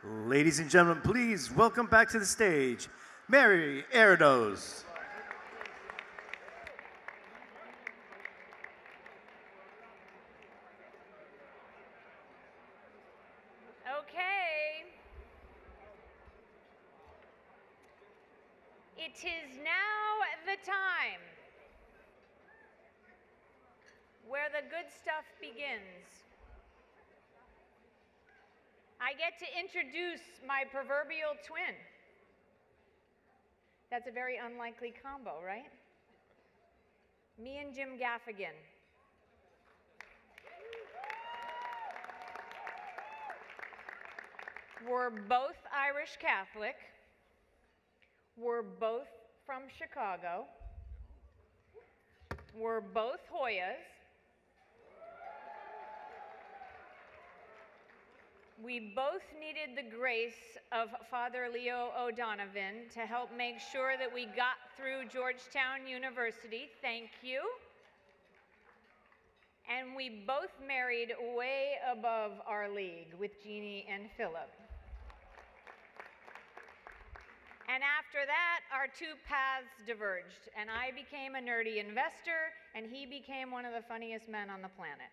Ladies and gentlemen, please welcome back to the stage, Mary Erdos. Okay. It is now the time where the good stuff begins. I get to introduce my proverbial twin. That's a very unlikely combo, right? Me and Jim Gaffigan. We're both Irish Catholic. We're both from Chicago. We're both Hoyas. We both needed the grace of Father Leo O'Donovan to help make sure that we got through Georgetown University. Thank you. And we both married way above our league with Jeannie and Philip. And after that, our two paths diverged, and I became a nerdy investor, and he became one of the funniest men on the planet.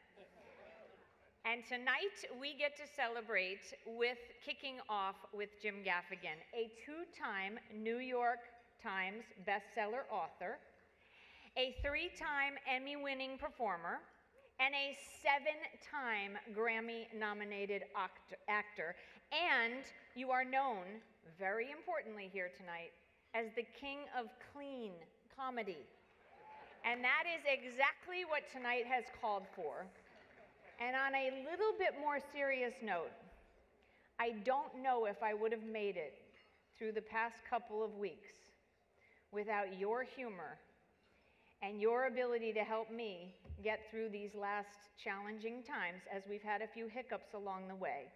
And tonight, we get to celebrate with kicking off with Jim Gaffigan, a two-time New York Times bestseller author, a three-time Emmy-winning performer, and a seven-time Grammy-nominated actor. And you are known, very importantly here tonight, as the king of clean comedy. And that is exactly what tonight has called for. And on a little bit more serious note, I don't know if I would have made it through the past couple of weeks without your humor and your ability to help me get through these last challenging times, as we've had a few hiccups along the way.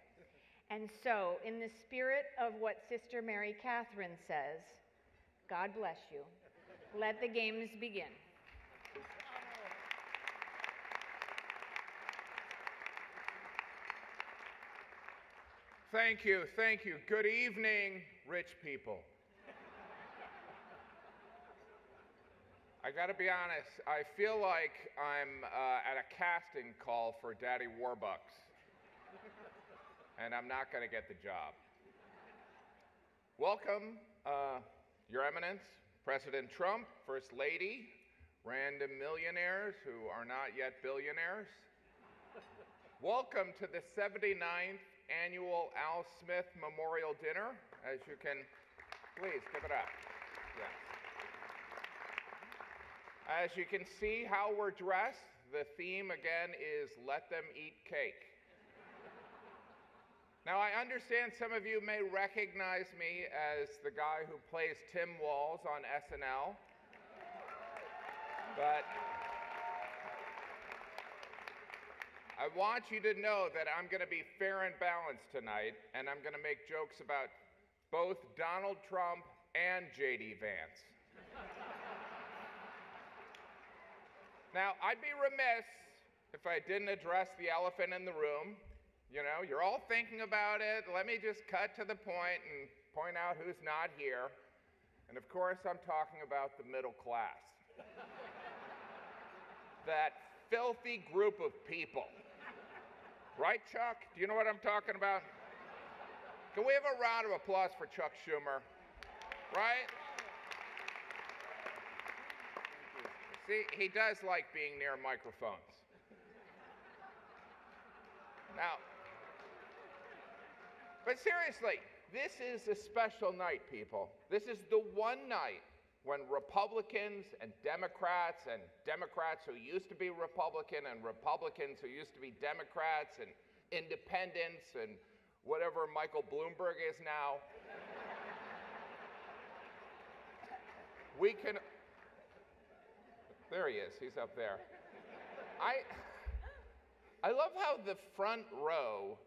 And so, in the spirit of what Sister Mary Catherine says, God bless you. Let the games begin. Thank you, thank you. Good evening, rich people. I gotta be honest, I feel like I'm at a casting call for Daddy Warbucks, and I'm not gonna get the job. Welcome, Your Eminence, President Trump, First Lady, random millionaires who are not yet billionaires. Welcome to the 79th Annual Al Smith Memorial Dinner. As you can, please give it up. Yes. As you can see how we're dressed, the theme again is let them eat cake. Now I understand some of you may recognize me as the guy who plays Tim Walz on SNL, but I want you to know that I'm going to be fair and balanced tonight, and I'm going to make jokes about both Donald Trump and J.D. Vance. Now, I'd be remiss if I didn't address the elephant in the room. You know, you're all thinking about it. Let me just cut to the point and point out who's not here. And of course, I'm talking about the middle class. That filthy group of people. Right, Chuck? Do you know what I'm talking about? Can we have a round of applause for Chuck Schumer? Right? See, he does like being near microphones. Now, but seriously, this is a special night, people. This is the one night when Republicans and Democrats who used to be Republican and Republicans who used to be Democrats and independents and whatever Michael Bloomberg is now, we can, there he is, he's up there. I love how the front row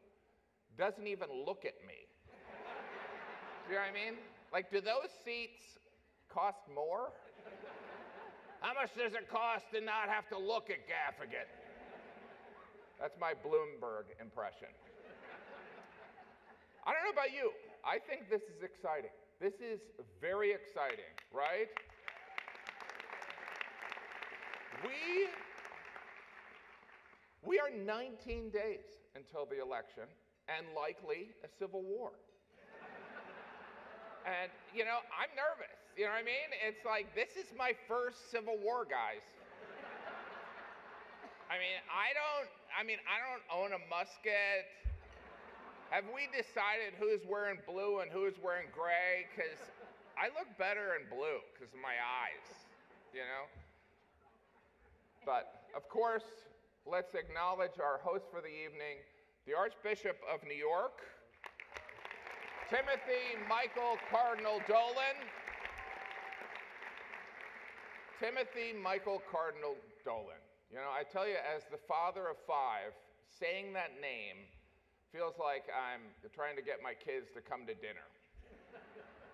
doesn't even look at me. Do you know what I mean? Like, do those seats cost more? How much does it cost to not have to look at Gaffigan? That's my Bloomberg impression. I don't know about you. I think this is exciting. This is very exciting, right? We are 19 days until the election and likely a civil war. And, you know, I'm nervous. You know what I mean? It's like, this is my first civil war, guys. I don't own a musket. Have we decided who's wearing blue and who's wearing gray? Because I look better in blue because of my eyes, you know? But, of course, let's acknowledge our host for the evening, the Archbishop of New York, Timothy Michael Cardinal Dolan. Timothy Michael Cardinal Dolan. You know, I tell you, as the father of 5, saying that name feels like I'm trying to get my kids to come to dinner.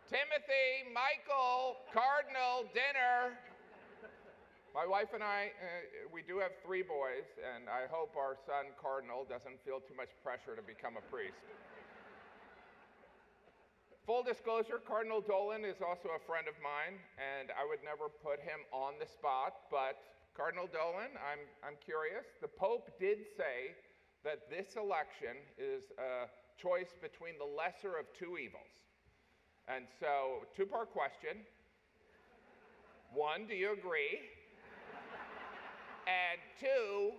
Timothy Michael Cardinal dinner. My wife and I, we do have 3 boys, and I hope our son Cardinal doesn't feel too much pressure to become a priest. Full disclosure, Cardinal Dolan is also a friend of mine, and I would never put him on the spot, but Cardinal Dolan, I'm curious. The Pope did say that this election is a choice between the lesser of 2 evils. And so, 2-part question. 1, do you agree? And 2,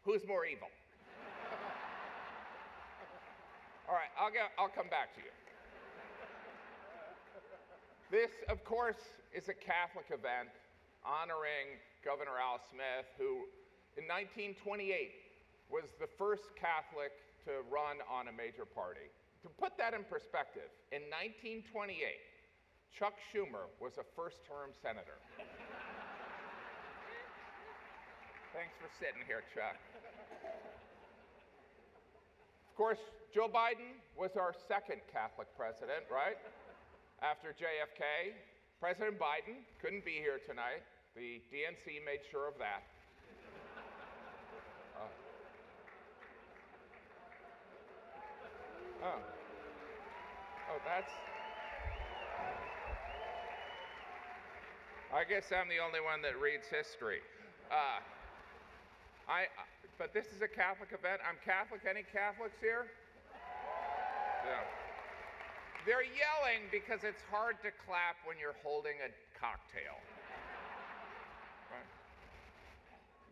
who's more evil? All right, I'll come back to you. This, of course, is a Catholic event honoring Governor Al Smith, who in 1928 was the first Catholic to run on a major party. To put that in perspective, in 1928, Chuck Schumer was a first-term senator. Thanks for sitting here, Chuck. Of course, Joe Biden was our second Catholic president, right? After JFK, President Biden couldn't be here tonight. The DNC made sure of that. That's... I guess I'm the only one that reads history. But this is a Catholic event. I'm Catholic. Any Catholics here? Yeah. They're yelling because it's hard to clap when you're holding a cocktail. Right?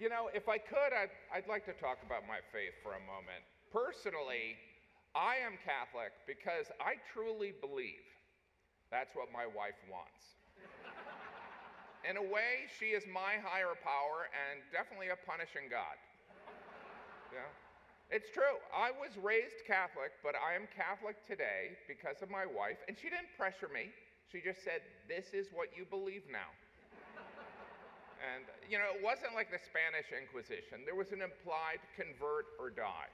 You know, if I could, I'd like to talk about my faith for a moment. Personally, I am Catholic because I truly believe that's what my wife wants. In a way, she is my higher power and definitely a punishing God. Yeah. It's true. I was raised Catholic, but I am Catholic today because of my wife, and she didn't pressure me. She just said, this is what you believe now. And, you know, it wasn't like the Spanish Inquisition. There was an implied convert or die.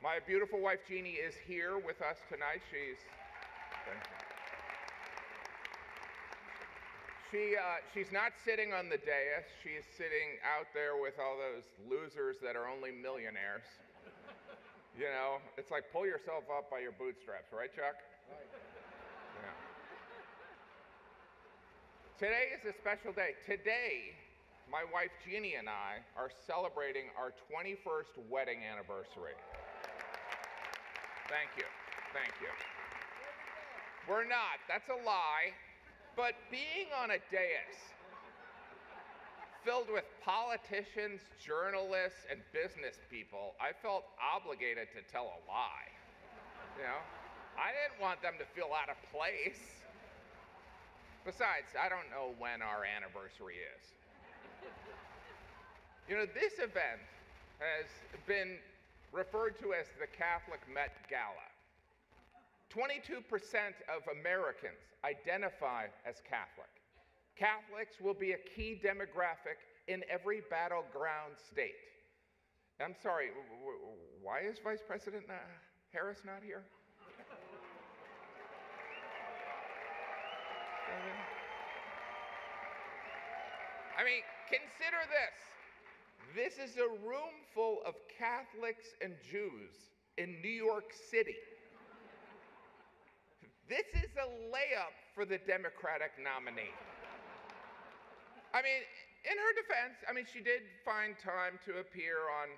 My beautiful wife, Jeannie, is here with us tonight. She's not sitting on the dais. She's sitting out there with all those losers that are only millionaires. You know, it's like pull yourself up by your bootstraps, right, Chuck? Right. Yeah. Today is a special day. Today, my wife Jeannie and I are celebrating our 21st wedding anniversary. Thank you. Thank you. We're not. That's a lie. But being on a dais filled with politicians, journalists, and business people, I felt obligated to tell a lie. You know? I didn't want them to feel out of place. Besides, I don't know when our anniversary is. You know, this event has been referred to as the Catholic Met Gala. 22% of Americans identify as Catholic. Catholics will be a key demographic in every battleground state. I'm sorry, why is Vice President Harris not here? I mean, consider this. This is a room full of Catholics and Jews in New York City. This is a layup for the Democratic nominee. I mean, in her defense, I mean, she did find time to appear on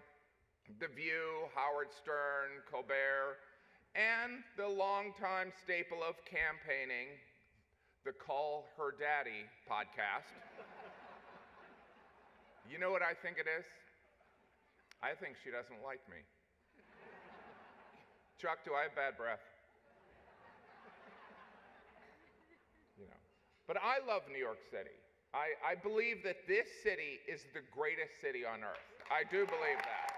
The View, Howard Stern, Colbert, and the longtime staple of campaigning, the Call Her Daddy podcast. You know what I think it is? I think she doesn't like me. Chuck, do I have bad breath? You know. But I love New York City. I believe that this city is the greatest city on earth. I do believe that.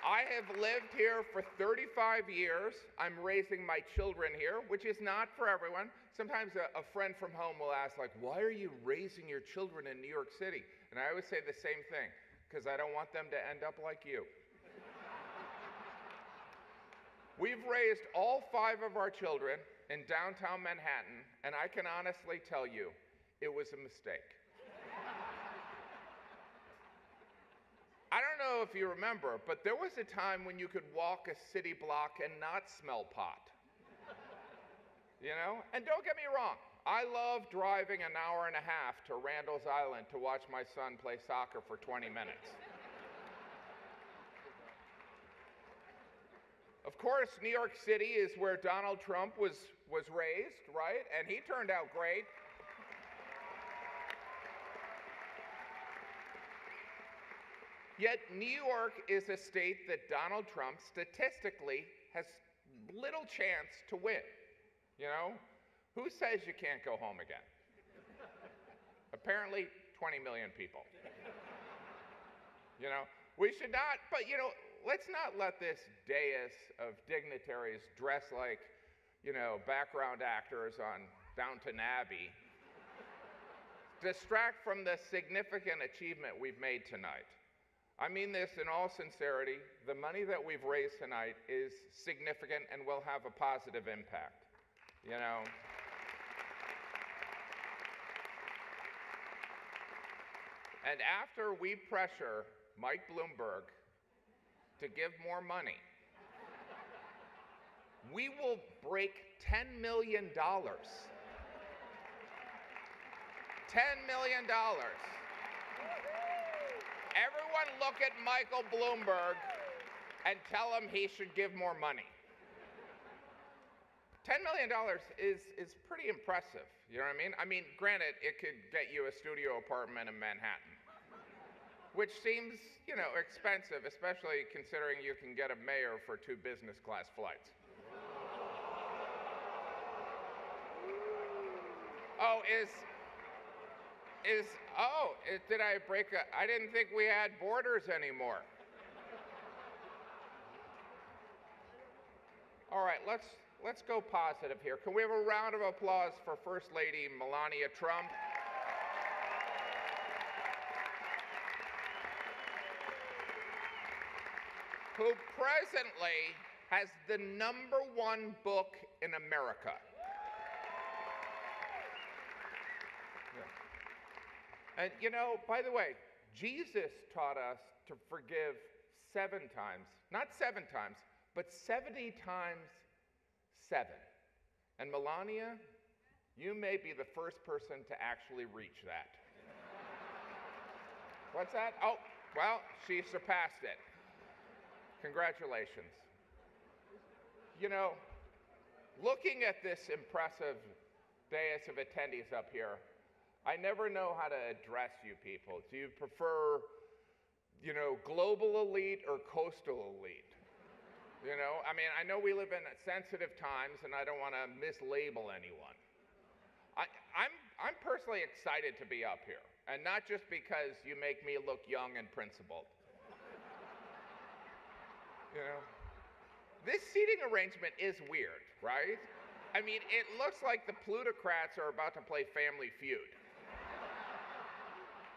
I have lived here for 35 years. I'm raising my children here, which is not for everyone. Sometimes a friend from home will ask, like, why are you raising your children in New York City? And I always say the same thing, because I don't want them to end up like you. We've raised all 5 of our children in downtown Manhattan, and I can honestly tell you, it was a mistake. I don't know if you remember, but there was a time when you could walk a city block and not smell pot. You know? And don't get me wrong, I love driving an hour and a half to Randall's Island to watch my son play soccer for 20 minutes. Of course, New York City is where Donald Trump was raised, right? And he turned out great. Yet New York is a state that Donald Trump statistically has little chance to win. You know? Who says you can't go home again? Apparently 20 million people. You know? We should not, but you know, let's not let this dais of dignitaries dress like, you know, background actors on Downton Abbey distract from the significant achievement we've made tonight. I mean this in all sincerity. The money that we've raised tonight is significant and will have a positive impact, you know. And after we pressure Mike Bloomberg to give more money, we will break $10 million. $10 million. Everyone look at Michael Bloomberg and tell him he should give more money. $10 million is pretty impressive, you know what I mean? I mean, granted, it could get you a studio apartment in Manhattan, which seems, you know, expensive, especially considering you can get a mayor for 2 business class flights. Did I break I didn't think we had borders anymore. All right, let's go positive here. Can we have a round of applause for First Lady Melania Trump? Who presently has the #1 book in America. And you know, by the way, Jesus taught us to forgive 7 times. Not 7 times, but 70 times 7. And Melania, you may be the first person to actually reach that. What's that? Oh, well, she surpassed it. Congratulations. You know, looking at this impressive dais of attendees up here, I never know how to address you people. Do you prefer, you know, global elite or coastal elite? You know, I mean, I know we live in sensitive times and I don't want to mislabel anyone. I'm personally excited to be up here, and not just because you make me look young and principled. You know, this seating arrangement is weird, right? I mean, it looks like the plutocrats are about to play Family Feud.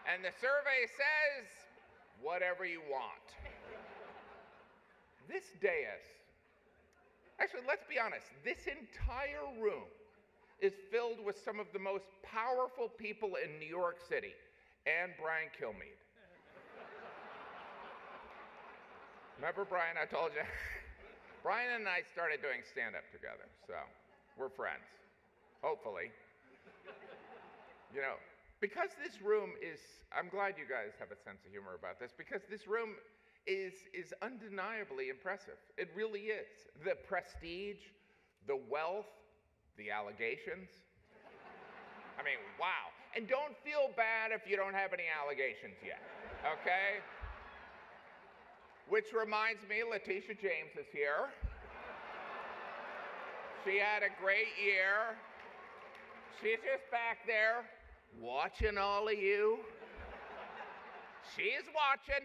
And the survey says, whatever you want. This dais, actually, let's be honest, this entire room is filled with some of the most powerful people in New York City, and Brian Kilmeade. Remember, Brian, I told you? Brian and I started doing stand-up together, so we're friends, hopefully. You know, because this room is, I'm glad you guys have a sense of humor about this, because this room is undeniably impressive. It really is. The prestige, the wealth, the allegations. I mean, wow. And don't feel bad if you don't have any allegations yet, okay? Which reminds me, Letitia James is here. She had a great year. She's just back there watching all of you. She's watching.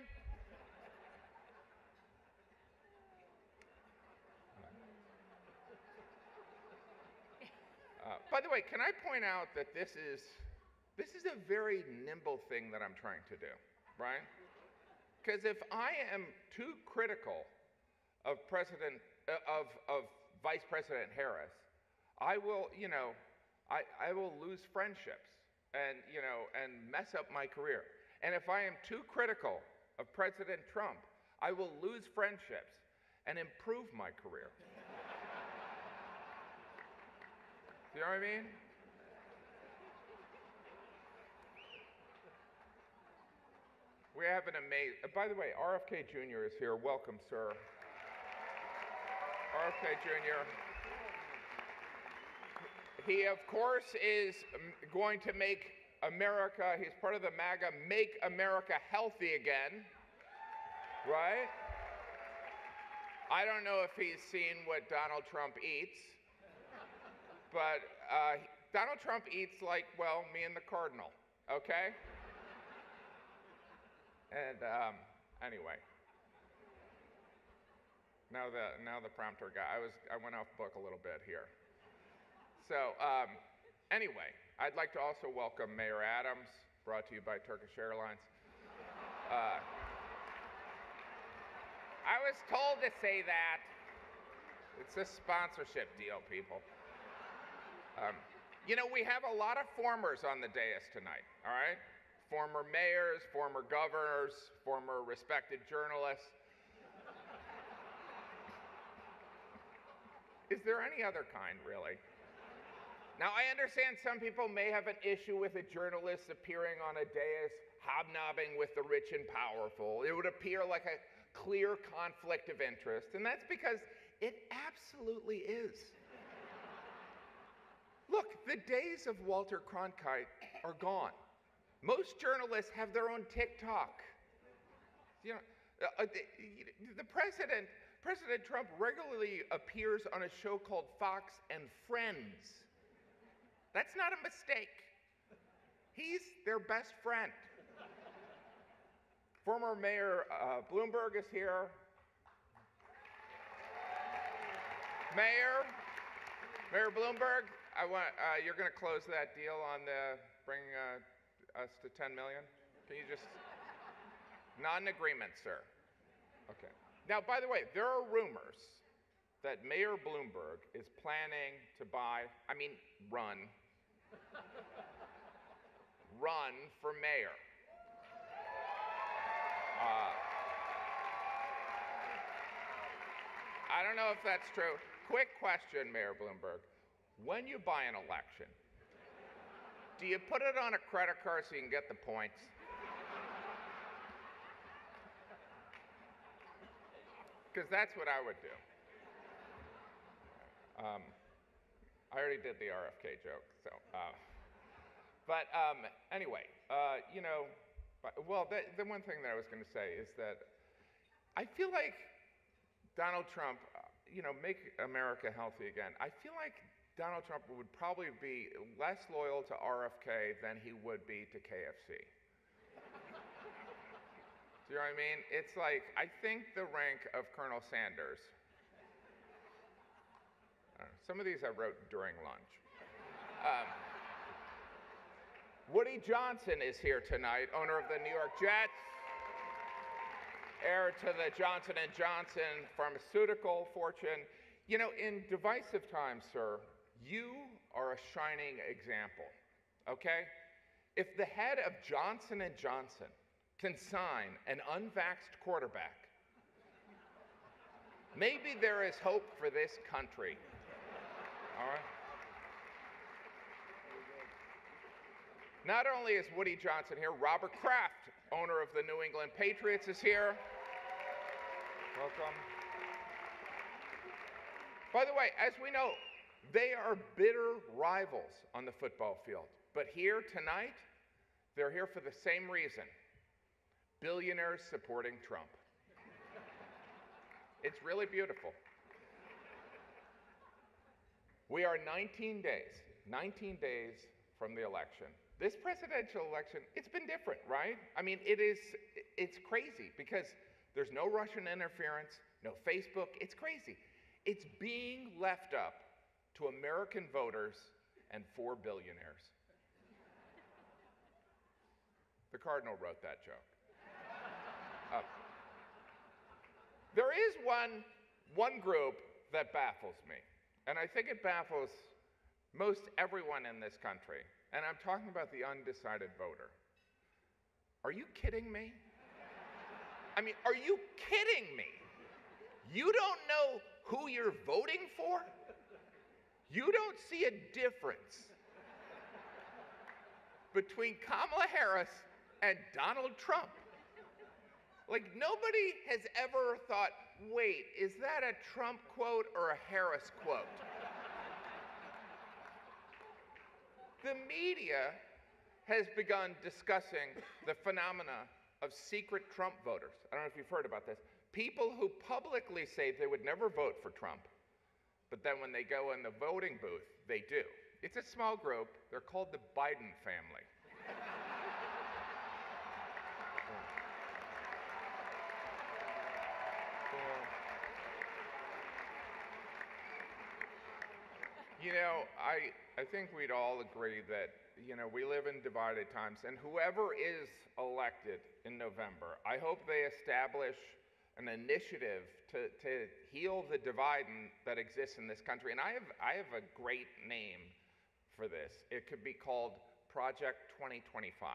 By the way, can I point out that this is a very nimble thing that I'm trying to do, right? Because if I am too critical of Vice President Harris, I will, you know, I will lose friendships and, you know, and mess up my career. And if I am too critical of President Trump, I will lose friendships and improve my career. Do you know what I mean? We have an amazing, by the way, RFK Jr. is here. Welcome, sir. RFK Jr. He, of course, is going to make America, he's part of the MAGA, Make America Healthy Again, right? I don't know if he's seen what Donald Trump eats, but Donald Trump eats like, well, me and the Cardinal, okay? And anyway, now the prompter guy. I went off book a little bit here. So anyway, I'd like to also welcome Mayor Adams, brought to you by Turkish Airlines. I was told to say that. It's a sponsorship deal, people. You know, we have a lot of formers on the dais tonight, all right? Former mayors, former governors, former respected journalists. Is there any other kind, really? Now, I understand some people may have an issue with a journalist appearing on a dais, hobnobbing with the rich and powerful. It would appear like a clear conflict of interest, and that's because it absolutely is. Look, the days of Walter Cronkite are gone. Most journalists have their own TikTok. You know, President Trump regularly appears on a show called Fox and Friends. That's not a mistake. He's their best friend. Former Mayor Bloomberg is here. Mayor Bloomberg, you're going to close that deal on the bring us to 10 million? Can you just, not an agreement, sir. Okay. Now, by the way, there are rumors that Mayor Bloomberg is planning to run for mayor. I don't know if that's true. Quick question, Mayor Bloomberg. When you buy an election, do you put it on a credit card so you can get the points? Because that's what I would do. I already did the RFK joke, so. Anyway, you know, well, the one thing that I was going to say is that I feel like Donald Trump, you know, make America healthy again. I feel like Donald Trump would probably be less loyal to RFK than he would be to KFC. Do you know what I mean? It's like, I think the rank of Colonel Sanders. Some of these I wrote during lunch. Woody Johnson is here tonight, owner of the New York Jets, heir to the Johnson & Johnson pharmaceutical fortune. You know, in divisive times, sir, you are a shining example, okay? If the head of Johnson & Johnson can sign an unvaxxed quarterback, Maybe there is hope for this country. All right? Not only is Woody Johnson here, Robert Kraft, owner of the New England Patriots, is here. Welcome. By the way, as we know, they are bitter rivals on the football field. But here tonight, they're here for the same reason: billionaires supporting Trump. It's really beautiful. We are 19 days from the election. This presidential election, it's been different, right? I mean, it's crazy because there's no Russian interference, no Facebook. It's crazy. It's being left up to American voters and 4 billionaires. The Cardinal wrote that joke. There is one group that baffles me, and I think it baffles most everyone in this country, and I'm talking about the undecided voter. Are you kidding me? I mean, are you kidding me? You don't know who you're voting for? You don't see a difference between Kamala Harris and Donald Trump. Like, nobody has ever thought, wait, is that a Trump quote or a Harris quote? The media has begun discussing the phenomena of secret Trump voters. I don't know if you've heard about this. People who publicly say they would never vote for Trump, but then when they go in the voting booth, they do. It's a small group. They're called the Biden family. You know, I think we'd all agree that, you know, we live in divided times, and whoever is elected in November, I hope they establish an initiative to heal the divide that exists in this country. And I have a great name for this. It could be called Project 2025.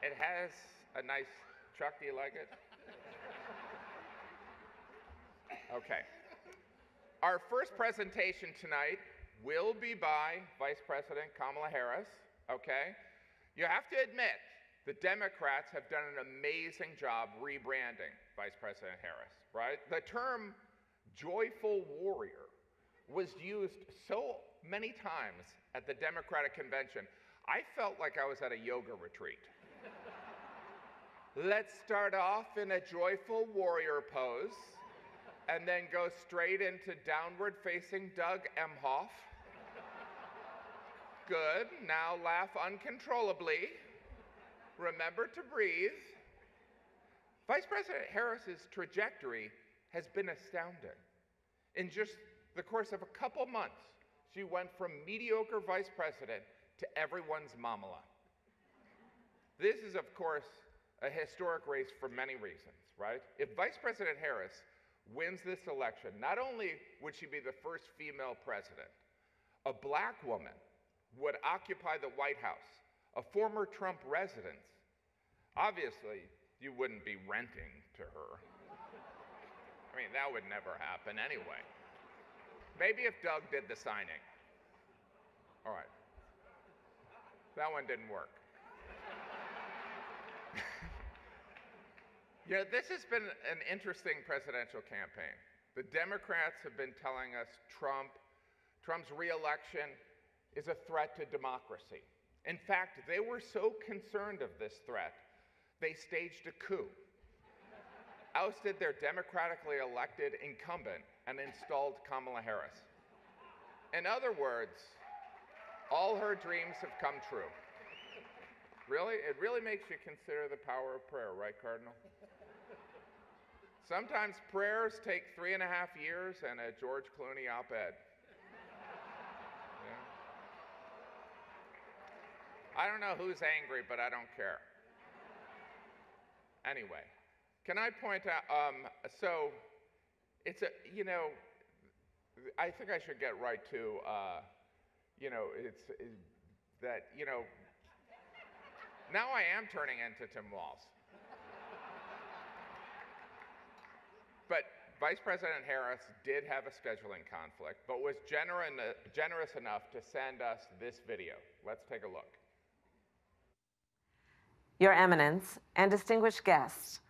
It has a nice, Chuck, do you like it? Okay. Our first presentation tonight will be by Vice President Kamala Harris, okay? You have to admit, the Democrats have done an amazing job rebranding Vice President Harris, right? The term joyful warrior was used so many times at the Democratic convention, I felt like I was at a yoga retreat. Let's start off in a joyful warrior pose, and then go straight into downward facing Doug Emhoff. Good, now laugh uncontrollably. Remember to breathe. Vice President Harris's trajectory has been astounding. In just the course of a couple months, she went from mediocre vice president to everyone's mamala. This is, of course, a historic race for many reasons, right? If Vice President Harris wins this election, not only would she be the first female president, a black woman would occupy the White House, a former Trump resident. Obviously, you wouldn't be renting to her. I mean, that would never happen anyway. Maybe if Doug did the signing. All right. That one didn't work. You know, this has been an interesting presidential campaign. The Democrats have been telling us Trump's re-election is a threat to democracy. In fact, they were so concerned of this threat, they staged a coup, ousted their democratically elected incumbent, and installed Kamala Harris. In other words, all her dreams have come true. Really? It really makes you consider the power of prayer, right, Cardinal? Sometimes prayers take 3.5 years and a George Clooney op-ed. Yeah. I don't know who's angry, but I don't care. Anyway, can I point out, so it's a, you know, I think I should get right to, you know, that, you know, now I am turning into Tim Walz. Vice President Harris did have a scheduling conflict, but was generous enough to send us this video. Let's take a look. Your Eminence and distinguished guests,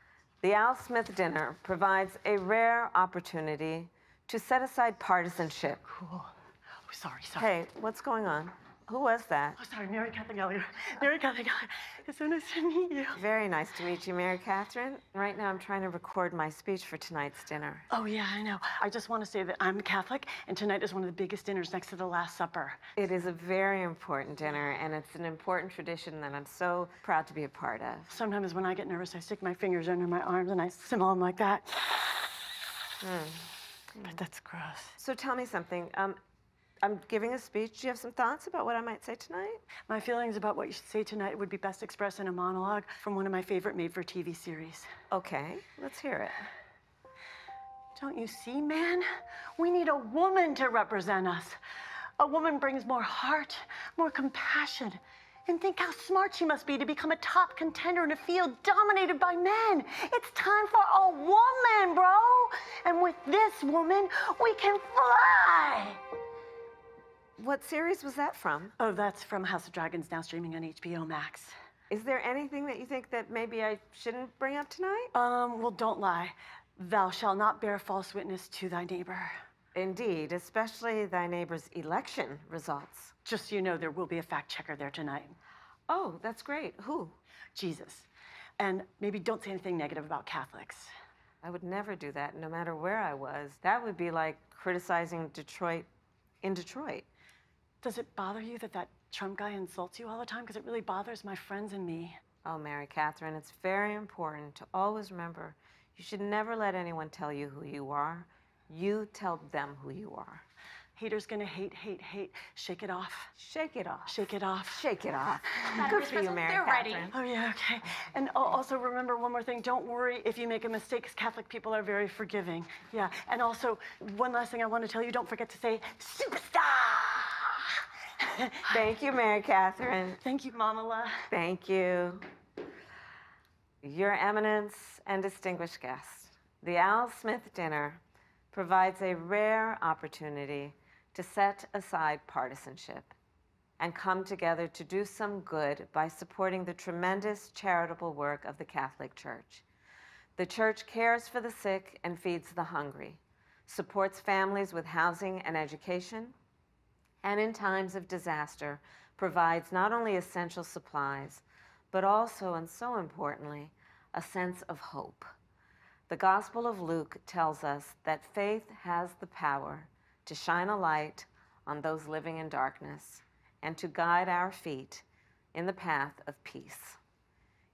the Al Smith dinner provides a rare opportunity to set aside partisanship. Cool. Oh, sorry. Hey, what's going on? Who was that? Oh, sorry, Mary Catherine Elliott. Mary Catherine Elliott. It's so nice to meet you. Very nice to meet you, Mary Catherine. Right now I'm trying to record my speech for tonight's dinner. Oh, yeah, I know. I just want to say that I'm Catholic, and tonight is one of the biggest dinners next to the Last Supper. It is a very important dinner, and it's an important tradition that I'm so proud to be a part of. Sometimes when I get nervous, I stick my fingers under my arms and I symbol them like that. But that's gross. So tell me something. I'm giving a speech. Do you have some thoughts about what I might say tonight? My feelings about what you should say tonight would be best expressed in a monologue from one of my favorite made-for-TV series. Okay, let's hear it. Don't you see, man? We need a woman to represent us. A woman brings more heart, more compassion. And think how smart she must be to become a top contender in a field dominated by men. It's time for a woman, bro. And with this woman, we can fly. What series was that from? Oh, that's from House of Dragons, now streaming on HBO Max. Is there anything that you think that maybe I shouldn't bring up tonight? Well, don't lie. Thou shalt not bear false witness to thy neighbor. Indeed, especially thy neighbor's election results. Just so you know, there will be a fact checker there tonight. Oh, that's great. Who? Jesus. And maybe don't say anything negative about Catholics. I would never do that, no matter where I was. That would be like criticizing Detroit in Detroit. Does it bother you that that Trump guy insults you all the time? Because it really bothers my friends and me. Oh, Mary Catherine, it's very important to always remember you should never let anyone tell you who you are. You tell them who you are. Haters gonna hate. Shake it off. Shake it off. Shake it off. Shake it off. Good for you, Mary Catherine. Oh, yeah, okay. And also remember one more thing. Don't worry if you make a mistake, because Catholic people are very forgiving. Yeah, and also one last thing I want to tell you, don't forget to say, superstar! Thank you, Mary Catherine. Thank you, Mamala. Thank you. Your Eminence and distinguished guests, the Al Smith dinner provides a rare opportunity to set aside partisanship and come together to do some good by supporting the tremendous charitable work of the Catholic Church. The Church cares for the sick and feeds the hungry, supports families with housing and education, and in times of disaster, provides not only essential supplies, but also, and so importantly, a sense of hope. The Gospel of Luke tells us that faith has the power to shine a light on those living in darkness and to guide our feet in the path of peace.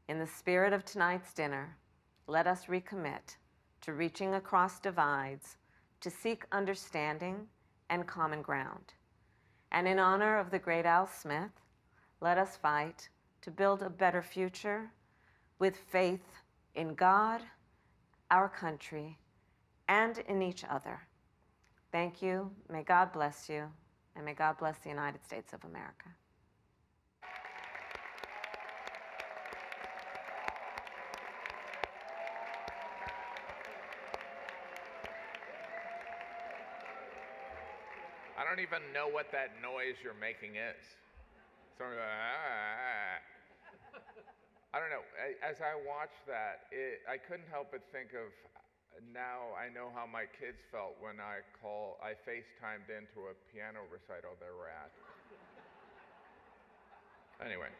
In the spirit of tonight's dinner, let us recommit to reaching across divides to seek understanding and common ground. And in honor of the great Al Smith, let us fight to build a better future with faith in God, our country, and in each other. Thank you. May God bless you, and may God bless the United States of America. I don't even know what that noise you're making is. Sort of, I don't know. As I watched that, I couldn't help but think of, now I know how my kids felt when I FaceTimed into a piano recital they were at. Anyway.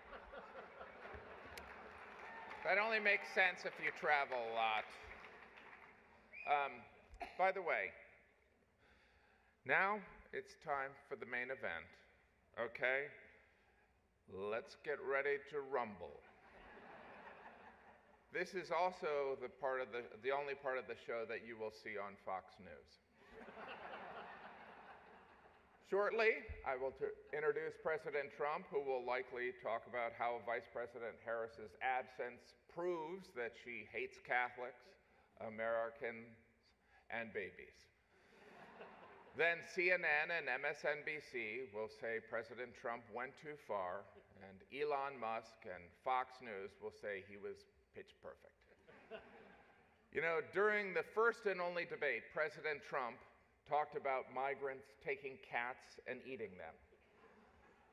That only makes sense if you travel a lot. By the way, now it's time for the main event, okay? Let's get ready to rumble. This is also the only part of the show that you will see on Fox News. Shortly, I will introduce President Trump, who will likely talk about how Vice President Harris's absence proves that she hates Catholics, Americans, and babies. Then CNN and MSNBC will say President Trump went too far, and Elon Musk and Fox News will say he was pitch perfect. You know, during the first and only debate, President Trump talked about migrants taking cats and eating them.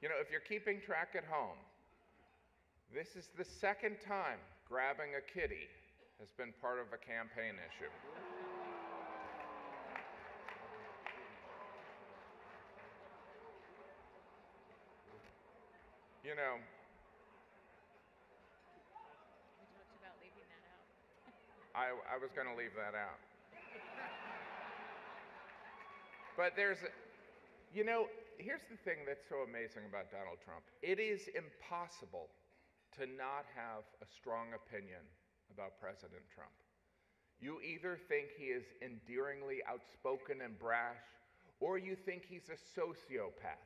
You know, if you're keeping track at home, this is the second time grabbing a kitty has been part of a campaign issue. You know, We talked about leaving that out. I was going to leave that out. But you know, here's the thing that's so amazing about Donald Trump. It is impossible to not have a strong opinion about President Trump. You either think he is endearingly outspoken and brash, or you think he's a sociopath,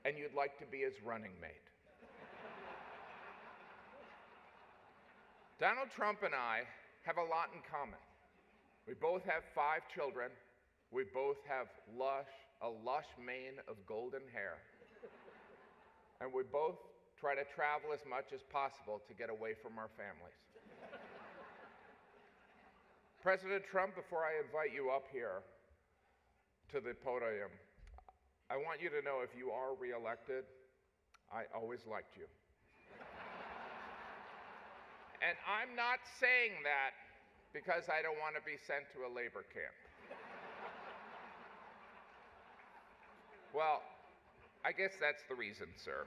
and you'd like to be his running mate. Donald Trump and I have a lot in common. We both have 5 children. We both have a lush mane of golden hair. And we both try to travel as much as possible to get away from our families. President Trump, before I invite you up here to the podium, I want you to know if you are reelected, I always liked you. And I'm not saying that because I don't want to be sent to a labor camp. Well, I guess that's the reason, sir.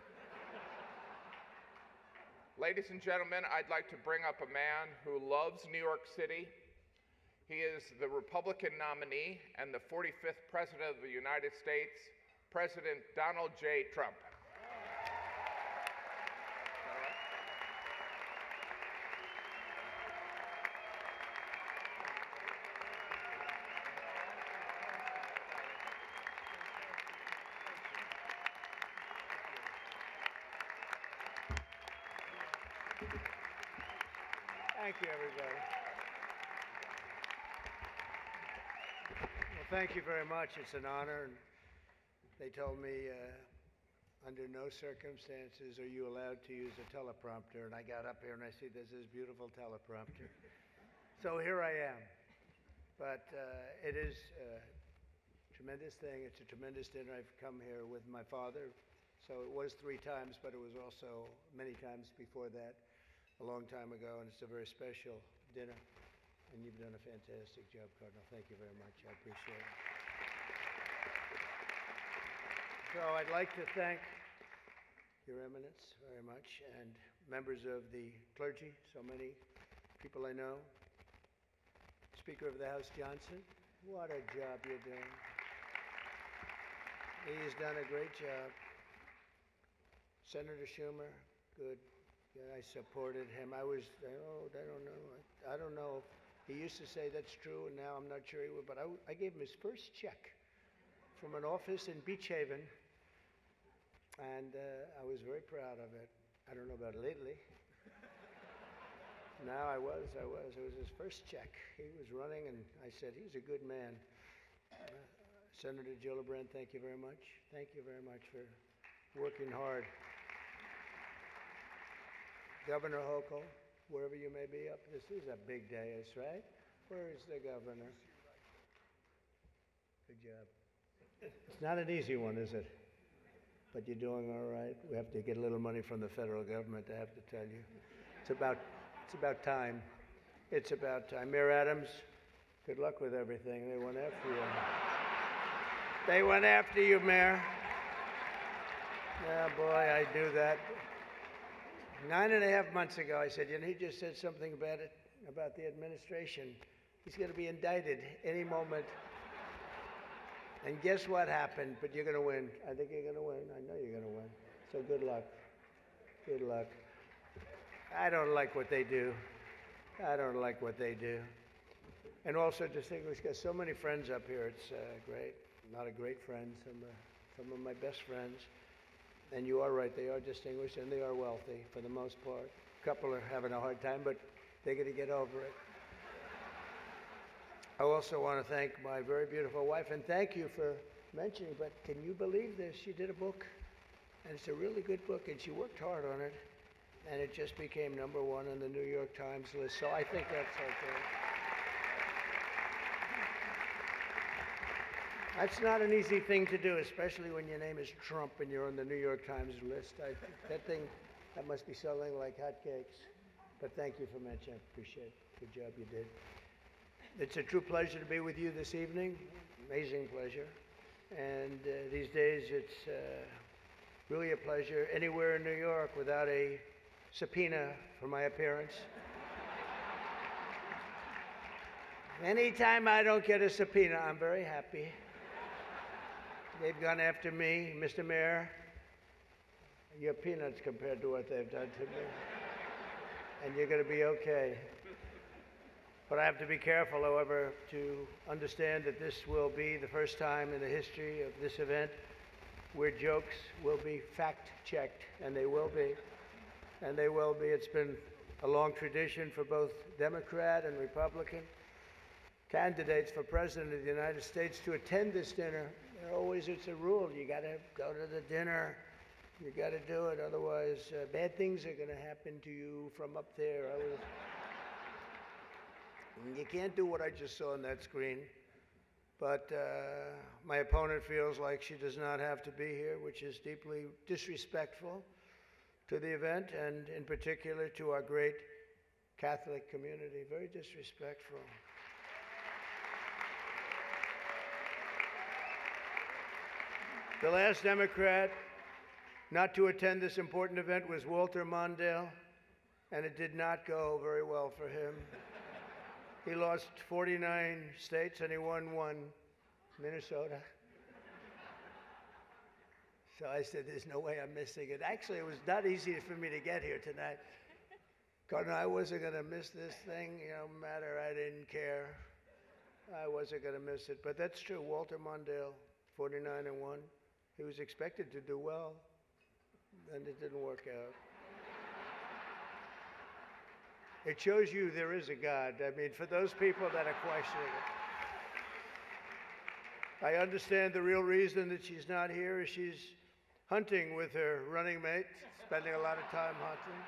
Ladies and gentlemen, I'd like to bring up a man who loves New York City. He is the Republican nominee and the 45th President of the United States, President Donald J. Trump. Thank you, everybody. Well, thank you very much. It's an honor. And they told me under no circumstances are you allowed to use a teleprompter. And I got up here and I see there's this beautiful teleprompter. So here I am. But it is a tremendous thing. It's a tremendous dinner. I've come here with my father. So it was 3 times, but it was also many times before that, a long time ago, and it's a very special dinner. And you've done a fantastic job, Cardinal. Thank you very much. I appreciate it. So I'd like to thank Your Eminence very much, and members of the clergy, so many people I know. Speaker of the House Johnson, what a job you're doing. He's done a great job. Senator Schumer, good. Yeah, I supported him. I don't know. He used to say that's true, and now I'm not sure he would, but I gave him his first check from an office in Beach Haven, and I was very proud of it. I don't know about lately. No, I was. It was his first check. He was running, and I said, he's a good man. Senator Gillibrand, thank you very much. Thank you very much for working hard. Governor Hochul, wherever you may be up, this is a big day, right? Where is the governor? Good job. It's not an easy one, is it? But you're doing all right. We have to get a little money from the federal government, I have to tell you. It's about time. It's about time. Mayor Adams, good luck with everything. They went after you. They went after you, Mayor. Yeah, boy, I knew that. 9.5 months ago, I said, he just said something about the administration. He's going to be indicted any moment. And guess what happened? But you're going to win. I think you're going to win. I know you're going to win. So good luck. Good luck. I don't like what they do. And also distinguished, got so many friends up here. It's great. A lot of great friends. Some of my best friends. And you are right, they are distinguished and they are wealthy for the most part. A couple are having a hard time, but they're going to get over it. I also want to thank my very beautiful wife, and thank you for mentioning, but can you believe this? She did a book, and it's a really good book, and she worked hard on it, and it just became #1 on the New York Times list, so I think that's okay. That's not an easy thing to do, especially when your name is Trump and you're on the New York Times list. That must be selling like hotcakes. But thank you for mentioning. I appreciate it. Good job you did. It's a true pleasure to be with you this evening. Amazing pleasure. And these days, it's really a pleasure anywhere in New York without a subpoena for my appearance. Anytime I don't get a subpoena, I'm very happy. They've gone after me, Mr. Mayor. You're peanuts compared to what they've done to me. And you're going to be okay. But I have to be careful, however, to understand that this will be the first time in the history of this event where jokes will be fact-checked, and they will be. And they will be. It's been a long tradition for both Democrat and Republican candidates for President of the United States to attend this dinner. It's a rule. You got to go to the dinner. You got to do it. Otherwise, bad things are going to happen to you from up there. You can't do what I just saw on that screen. But my opponent feels like she does not have to be here, which is deeply disrespectful to the event and in particular to our great Catholic community. Very disrespectful. The last Democrat not to attend this important event was Walter Mondale, and it did not go very well for him. He lost 49 states and he won one, Minnesota. So I said, there's no way I'm missing it. Actually, it was not easy for me to get here tonight. Because I wasn't going to miss this thing, no matter, I didn't care. I wasn't going to miss it. But that's true, Walter Mondale, 49-1. He was expected to do well, and it didn't work out. It shows you there is a God. I mean, for those people that are questioning it. I understand the real reason that she's not here is she's hunting with her running mate, spending a lot of time hunting.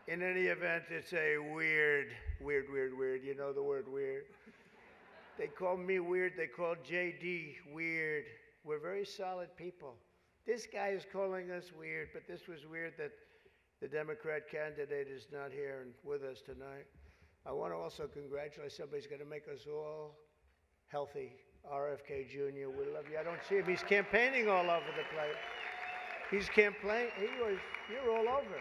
In any event, it's a weird. You know the word weird. They call me weird. They call JD weird. We're very solid people. This guy is calling us weird, but this was weird that the Democrat candidate is not here and with us tonight. I want to also congratulate somebody's going to make us all healthy. RFK Jr., we love you. I don't see him. He's campaigning all over the place. He's campaigning. You're all over.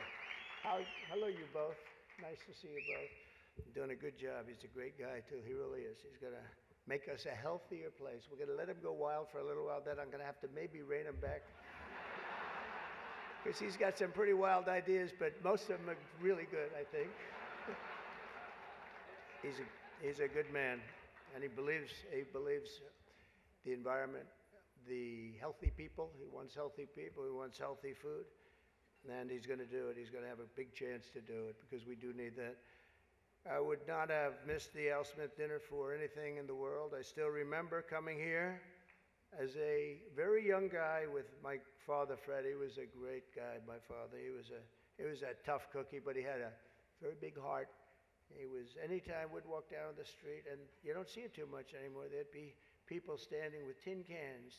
Hello, you both. Nice to see you both. You're doing a good job. He's a great guy, too. He really is. He's going to make us a healthier place. We're going to let him go wild for a little while, then I'm going to have to maybe rein him back. Because he's got some pretty wild ideas, but most of them are really good, I think. He's a good man, and he believes the environment, the healthy people. He wants healthy people. He wants healthy food, and he's going to do it. He's going to have a big chance to do it because we do need that. I would not have missed the Al Smith dinner for anything in the world. I still remember coming here as a very young guy with my father, Fred. He was a great guy, my father. He was a tough cookie, but he had a very big heart. Anytime we'd walk down the street, and you don't see it too much anymore, there'd be people standing with tin cans,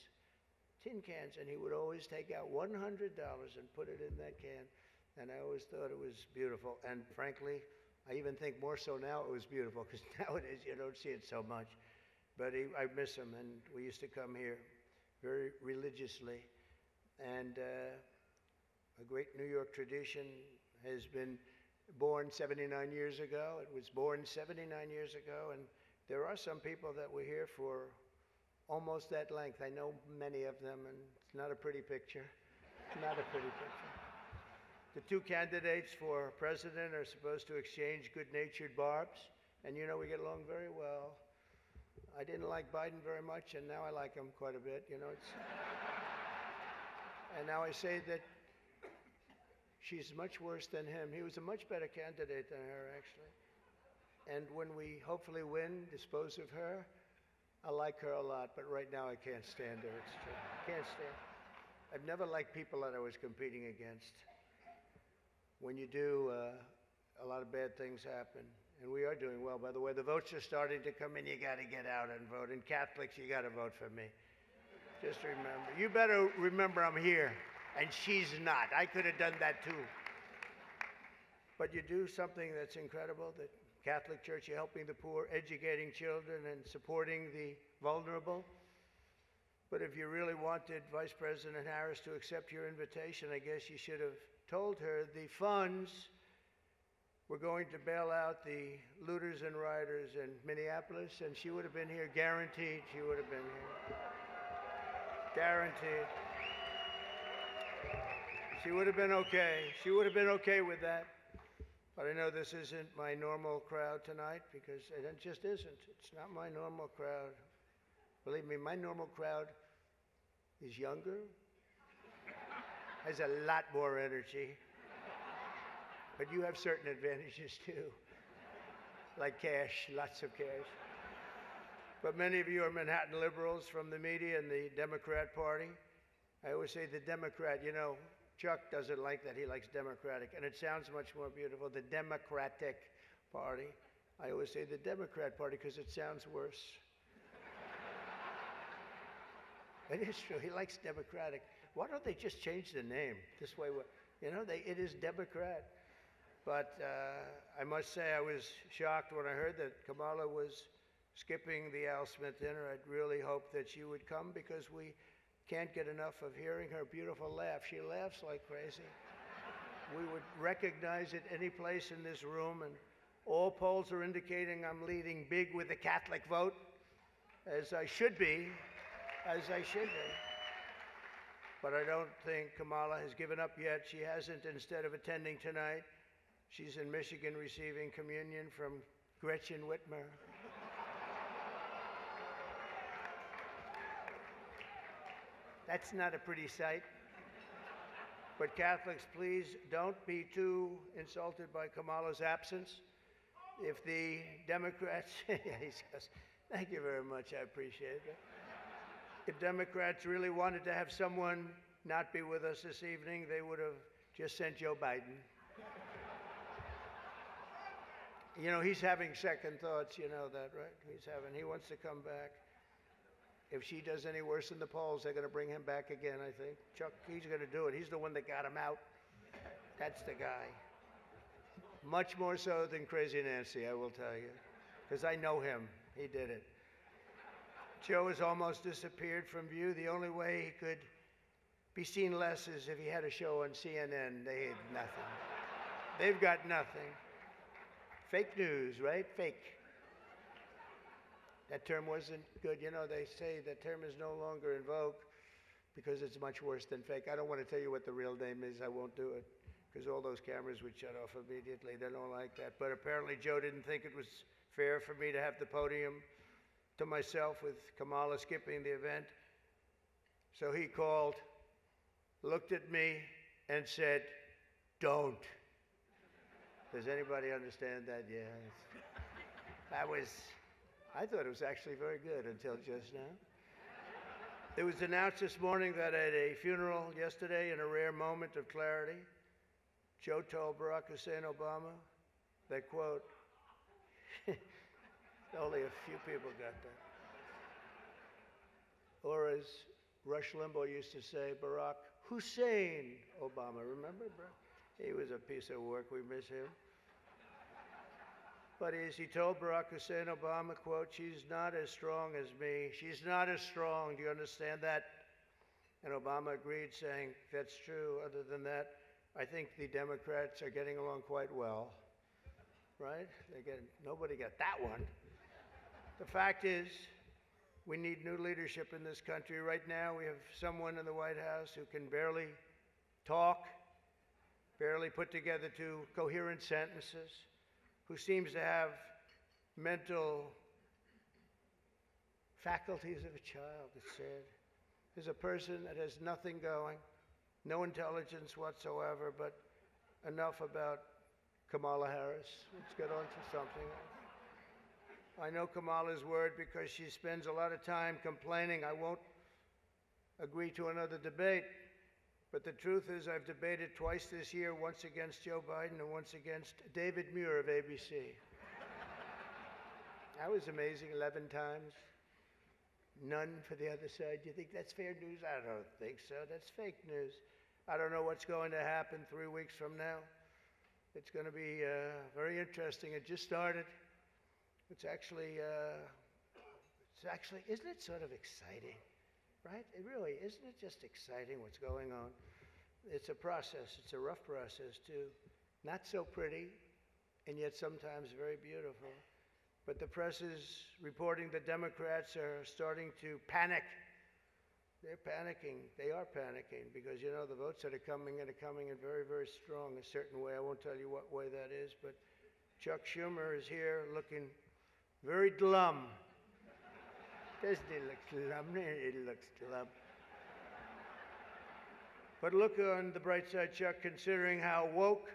and he would always take out $100 and put it in that can. And I always thought it was beautiful. And frankly, I even think more so now it was beautiful, because nowadays you don't see it so much. But I miss him, and we used to come here very religiously. And a great New York tradition has been born 79 years ago. It was born 79 years ago, and there are some people that were here for almost that length. I know many of them, and it's not a pretty picture. Not a pretty picture. The two candidates for president are supposed to exchange good-natured barbs, and you know we get along very well. I didn't like Biden very much, and now I like him quite a bit. You know, and now I say that she's much worse than him. He was a much better candidate than her, actually. And when we hopefully win, dispose of her, I like her a lot, but right now I can't stand her. It's true. I can't stand her. I've never liked people that I was competing against. When you do, a lot of bad things happen. and we are doing well. By the way, the votes are starting to come in. You got to get out and vote. And Catholics, you got to vote for me. Just remember. You better remember I'm here, and she's not. I could have done that too. But you do something that's incredible, the Catholic Church, you're helping the poor, educating children, and supporting the vulnerable. But if you really wanted Vice President Harris to accept your invitation, I guess you should have told her the funds were going to bail out the looters and rioters in Minneapolis, and she would have been here, guaranteed she would have been here. Guaranteed. She would have been okay. She would have been okay with that. But I know this isn't my normal crowd tonight, because it just isn't. It's not my normal crowd. Believe me, my normal crowd is younger, has a lot more energy, but you have certain advantages too, like cash, lots of cash. But many of you are Manhattan liberals from the media and the Democrat Party. I always say the Democrat, you know, Chuck doesn't like that. He likes Democratic, and it sounds much more beautiful, the Democratic Party. I always say the Democrat Party because it sounds worse. It is true. He likes Democratic. Why don't they just change the name? This way, you know, it is Democrat. But I must say I was shocked when I heard that Kamala was skipping the Al Smith dinner. I'd really hoped that she would come, because we can't get enough of hearing her beautiful laugh. She laughs like crazy. We would recognize it any place in this room, and all polls are indicating I'm leading big with the Catholic vote, as I should be. As I should be. But I don't think Kamala has given up yet. She hasn't. Instead of attending tonight, she's in Michigan receiving communion from Gretchen Whitmer. That's not a pretty sight. But Catholics, please don't be too insulted by Kamala's absence. If the Democrats, yeah, he says, thank you very much, I appreciate it. If Democrats really wanted to have someone not be with us this evening, they would have just sent Joe Biden. You know, he's having second thoughts, you know that, right? He wants to come back. If she does any worse in the polls, they're going to bring him back again, I think. Chuck, he's going to do it. He's the one that got him out. That's the guy. Much more so than Crazy Nancy, I will tell you, because I know him. He did it. Joe has almost disappeared from view. The only way he could be seen less is if he had a show on CNN. They had nothing. They've got nothing. Fake news, right? Fake. That term wasn't good. You know, they say that term is no longer in vogue because it's much worse than fake. I don't want to tell you what the real name is. I won't do it, because all those cameras would shut off immediately. They don't like that. But apparently Joe didn't think it was fair for me to have the podium to myself with Kamala skipping the event. So he called, looked at me, and said, don't. Does anybody understand that? Yeah. I thought it was actually very good until just now. It was announced this morning that at a funeral yesterday, in a rare moment of clarity, Joe told Barack Hussein Obama that, quote, only a few people got that. Or as Rush Limbaugh used to say, Barack Hussein Obama. Remember, bro? He was a piece of work. We miss him. But as he told Barack Hussein Obama, quote, she's not as strong as me. She's not as strong. Do you understand that? And Obama agreed, saying, that's true. Other than that, I think the Democrats are getting along quite well. Right? Nobody got that one. The fact is, we need new leadership in this country. Right now, we have someone in the White House who can barely talk, barely put together two coherent sentences, who seems to have mental faculties of a child, it's said. There's a person that has nothing going, no intelligence whatsoever, but enough about Kamala Harris. Let's get on to something else. I know Kamala's word because she spends a lot of time complaining. I won't agree to another debate, but the truth is I've debated twice this year, once against Joe Biden and once against David Muir of ABC. That was amazing, 11 times. None for the other side. Do you think that's fair news? I don't think so. That's fake news. I don't know what's going to happen 3 weeks from now. It's going to be very interesting. It just started. It's actually, isn't it sort of exciting, right? It really, isn't it just exciting what's going on? It's a process. It's a rough process, too. Not so pretty, and yet sometimes very beautiful. But the press is reporting that Democrats are starting to panic. They're panicking. They are panicking because, you know, the votes that are coming in very, very strong, a certain way. I won't tell you what way that is, but Chuck Schumer is here looking very glum. Doesn't he look glum? He looks glum. But look on the bright side, Chuck, considering how woke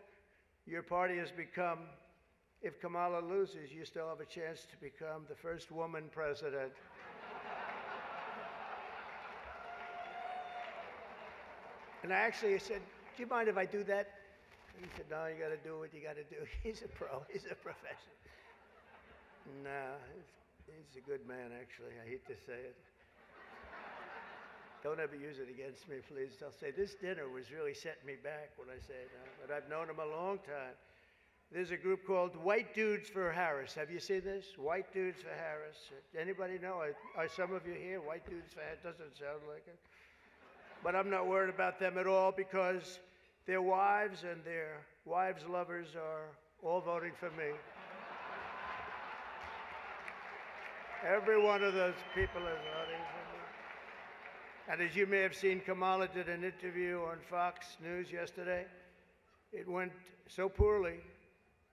your party has become. If Kamala loses, you still have a chance to become the first woman president. And I actually said, do you mind if I do that? He said, no, you got to do what you got to do. He's a pro. He's a professional. No, he's a good man, actually. I hate to say it. Don't ever use it against me, please. They'll say, this dinner was really setting me back when I say that. But I've known him a long time. There's a group called White Dudes for Harris. Have you seen this? White Dudes for Harris. Anybody know? Are some of you here? White Dudes for Harris? Doesn't sound like it. But I'm not worried about them at all because their wives and their wives' lovers are all voting for me. Every one of those people is voting for me. And as you may have seen, Kamala did an interview on Fox News yesterday. It went so poorly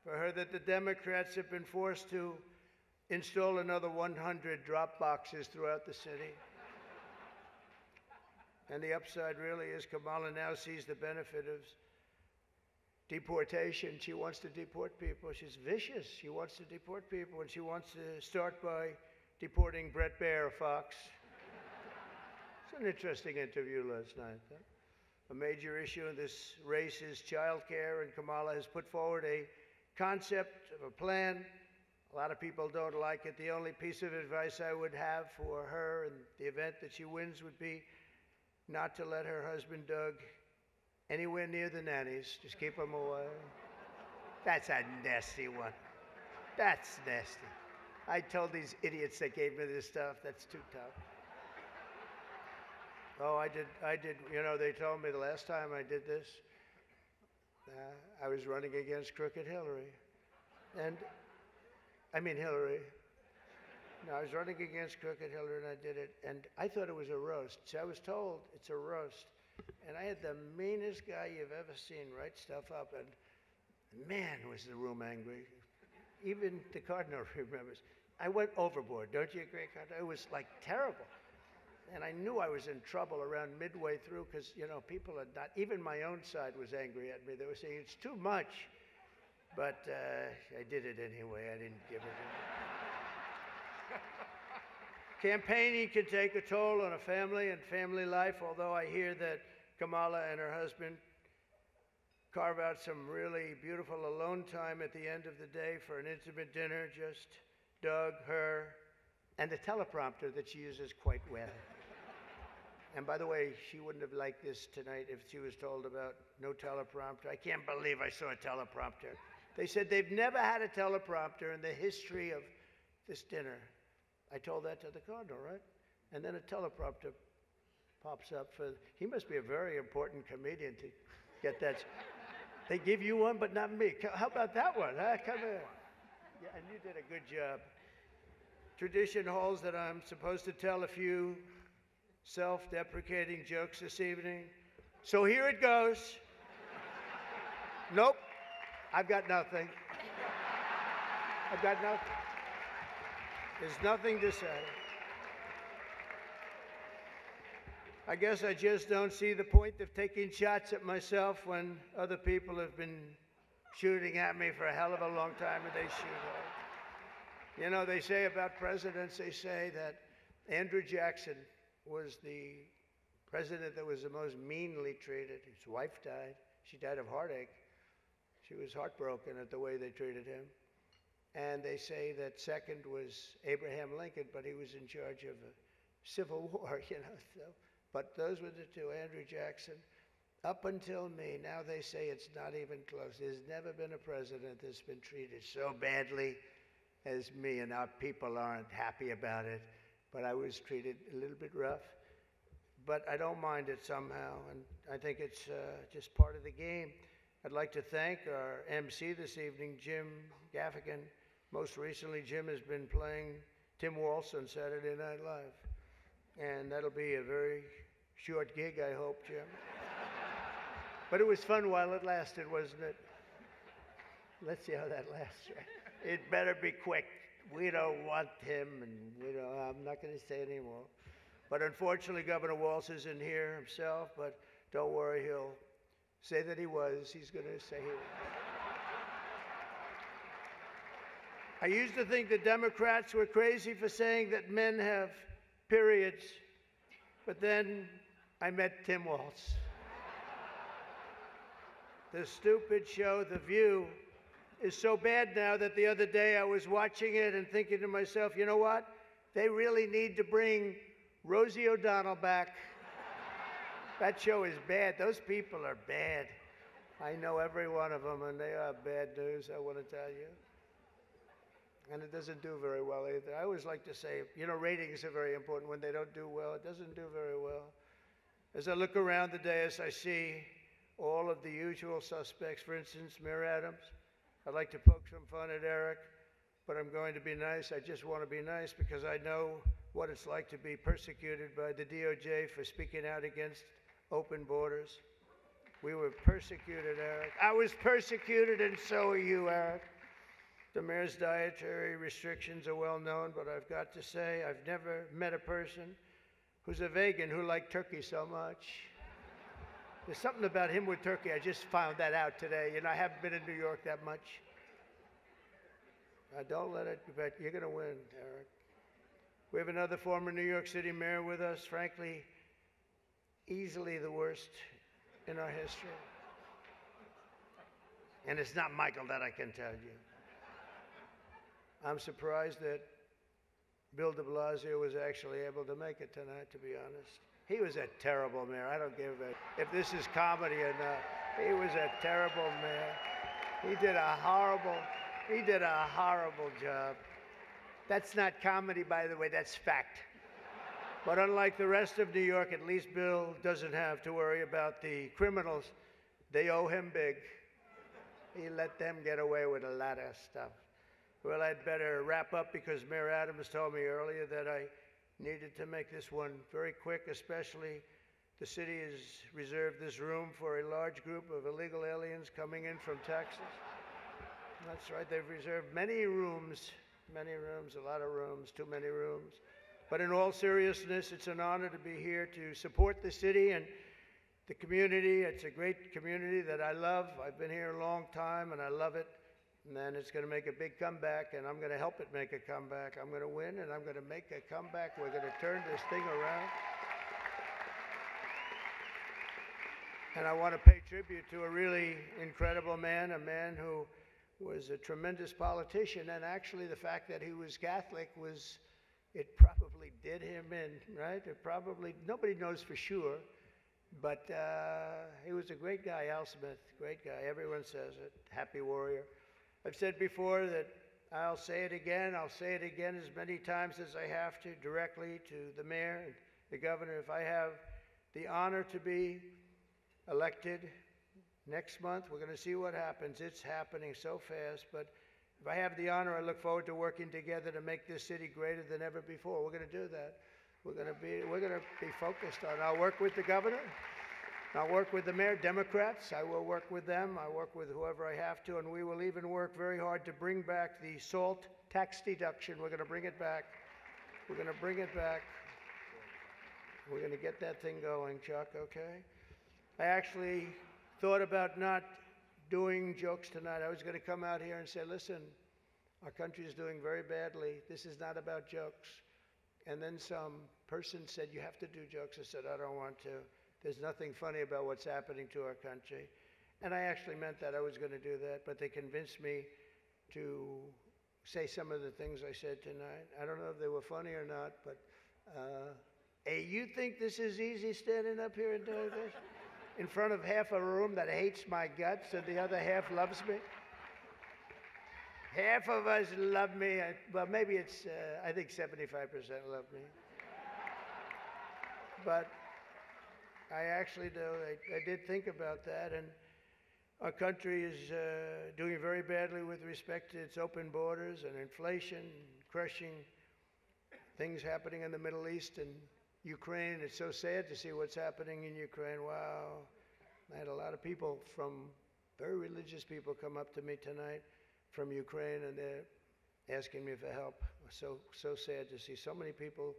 for her that the Democrats have been forced to install another 100 drop boxes throughout the city. And the upside really is Kamala now sees the benefit of deportation. She wants to deport people. She's vicious. She wants to deport people, and she wants to start by deporting Bret Baier of Fox. It's an interesting interview last night. Huh? A major issue in this race is child care, and Kamala has put forward a concept of a plan. A lot of people don't like it. The only piece of advice I would have for her in the event that she wins would be not to let her husband, Doug, anywhere near the nannies. Just keep him away. That's a nasty one. That's nasty. I told these idiots that gave me this stuff, that's too tough. Oh, I did, you know, they told me the last time I did this, I was running against Crooked Hillary. Hillary. No, I was running against Crooked Hillary, and I did it, and I thought it was a roast. So I was told it's a roast. And I had the meanest guy you've ever seen write stuff up, and man, was the room angry. Even the Cardinal remembers. I went overboard, don't you agree, Cardinal? It was like terrible. And I knew I was in trouble around midway through because, you know, people are not, even my own side was angry at me. They were saying, it's too much. But I did it anyway. I didn't give it in. Campaigning can take a toll on a family and family life, although I hear that Kamala and her husband carve out some really beautiful alone time at the end of the day for an intimate dinner, just Doug, her, and a teleprompter that she uses quite well. And by the way, she wouldn't have liked this tonight if she was told about no teleprompter. I can't believe I saw a teleprompter. They said they've never had a teleprompter in the history of this dinner. I told that to the Cardinal, right? And then a teleprompter pops up for, he must be a very important comedian to get that. They give you one, but not me. How about that one? Huh? Come here. Yeah, and you did a good job. Tradition holds that I'm supposed to tell a few self-deprecating jokes this evening. So here it goes. Nope, I've got nothing. I've got nothing. There's nothing to say. I guess I just don't see the point of taking shots at myself when other people have been shooting at me for a hell of a long time and they shoot hard. You know, they say about presidents, they say that Andrew Jackson was the president that was the most meanly treated. His wife died. She died of heartache. She was heartbroken at the way they treated him. And they say that second was Abraham Lincoln, but he was in charge of a Civil War, you know. So, but those were the two, Andrew Jackson. Up until me, now they say it's not even close. There's never been a president that's been treated so badly as me, and our people aren't happy about it. But I was treated a little bit rough. But I don't mind it somehow, and I think it's just part of the game. I'd like to thank our MC this evening, Jim Gaffigan. Most recently, Jim has been playing Tim Waltz on Saturday Night Live. And that'll be a very short gig, I hope, Jim. But it was fun while it lasted, wasn't it? Let's see how that lasts. It better be quick. We don't want him, and I'm not going to say anymore. But unfortunately, Governor Waltz isn't here himself, but don't worry, he'll say that he was. He's going to say he was. I used to think the Democrats were crazy for saying that men have periods, but then I met Tim Waltz. The stupid show, The View, is so bad now that the other day I was watching it and thinking to myself, you know what? They really need to bring Rosie O'Donnell back. That show is bad. Those people are bad. I know every one of them, and they are bad news, I want to tell you. And it doesn't do very well either. I always like to say, ratings are very important. When they don't do well, it doesn't do very well. As I look around the dais, I see all of the usual suspects. For instance, Mayor Adams. I'd like to poke some fun at Eric, but I'm going to be nice. I just want to be nice because I know what it's like to be persecuted by the DOJ for speaking out against open borders. We were persecuted, Eric. I was persecuted, and so are you, Eric. The mayor's dietary restrictions are well known, but I've got to say, I've never met a person who's a vegan who liked turkey so much. There's something about him with turkey. I just found that out today. I haven't been in New York that much. Don't let it, but you're going to win, Eric. We have another former New York City mayor with us, frankly, easily the worst in our history. And it's not Michael, that I can tell you. I'm surprised that Bill de Blasio was actually able to make it tonight, to be honest. He was a terrible mayor. I don't give a, if this is comedy or not. He was a terrible mayor. He did a horrible job. That's not comedy, by the way, that's fact. But unlike the rest of New York, at least Bill doesn't have to worry about the criminals. They owe him big. He let them get away with a lot of stuff. Well, I'd better wrap up because Mayor Adams told me earlier that I needed to make this one very quick, especially the city has reserved this room for a large group of illegal aliens coming in from Texas. That's right, they've reserved many rooms, a lot of rooms, too many rooms. But in all seriousness, it's an honor to be here to support the city and the community. It's a great community that I love. I've been here a long time and I love it. And then it's going to make a big comeback, and I'm going to help it make a comeback. I'm going to win, and I'm going to make a comeback. We're going to turn this thing around. And I want to pay tribute to a really incredible man, a man who was a tremendous politician. And actually, the fact that he was Catholic it probably did him in, right? It probably, nobody knows for sure. But he was a great guy, Al Smith, great guy. Everyone says it, happy warrior. I've said before that I'll say it again as many times as I have to, directly to the mayor and the governor. If I have the honor to be elected next month, we're going to see what happens. It's happening so fast, but if I have the honor, I look forward to working together to make this city greater than ever before. We're going to do that. We're going to be focused on it. I'll work with the governor. I'll work with the mayor, Democrats. I will work with them. I work with whoever I have to, and we will even work very hard to bring back the SALT tax deduction. We're going to bring it back. We're going to bring it back. We're going to get that thing going, Chuck, okay? I actually thought about not doing jokes tonight. I was going to come out here and say, listen, our country is doing very badly. This is not about jokes. And then some person said, you have to do jokes. I said, I don't want to. There's nothing funny about what's happening to our country. And I actually meant that I was going to do that, but they convinced me to say some of the things I said tonight. I don't know if they were funny or not, but hey, you think this is easy standing up here and doing this? In front of half a room that hates my guts and the other half loves me? Half of us love me. Well, maybe it's, I think 75% love me. But I actually do. I did think about that. And our country is doing very badly with respect to its open borders and inflation, crushing things happening in the Middle East and Ukraine. It's so sad to see what's happening in Ukraine. Wow. I had a lot of people very religious people come up to me tonight from Ukraine, and they're asking me for help. So sad to see so many people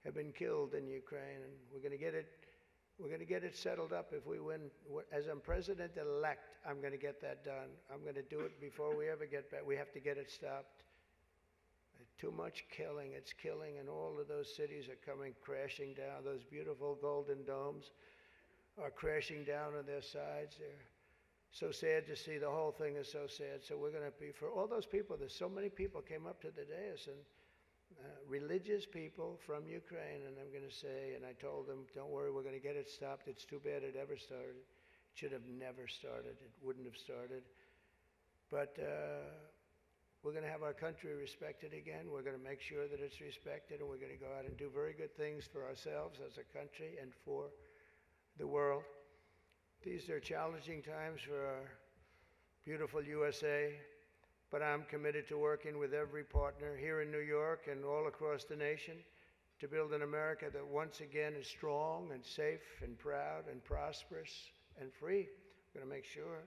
have been killed in Ukraine, and we're going to get it settled up if we win. As I'm president-elect, I'm going to get that done. I'm going to do it before we ever get back. We have to get it stopped. Too much killing. It's killing, and all of those cities are coming crashing down. Those beautiful golden domes are crashing down on their sides. They're so sad to see. The whole thing is so sad. So we're going to be, for all those people, there's so many people came up to the dais, and religious people from Ukraine, and I'm going to say, and I told them, don't worry, we're going to get it stopped. It's too bad it ever started. It should have never started. It wouldn't have started. But we're going to have our country respected again. We're going to make sure that it's respected, and we're going to go out and do very good things for ourselves as a country and for the world. These are challenging times for our beautiful USA, but I'm committed to working with every partner here in New York and all across the nation to build an America that once again is strong and safe and proud and prosperous and free. We're going to make sure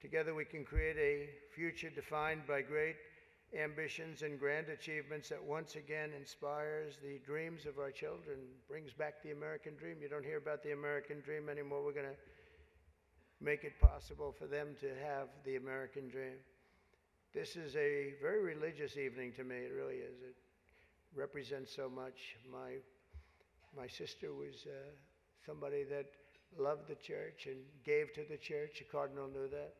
together we can create a future defined by great ambitions and grand achievements that once again inspires the dreams of our children, brings back the American dream. You don't hear about the American dream anymore. We're going to make it possible for them to have the American dream. This is a very religious evening to me. It really is. It represents so much. My sister was somebody that loved the church and gave to the church. The cardinal knew that.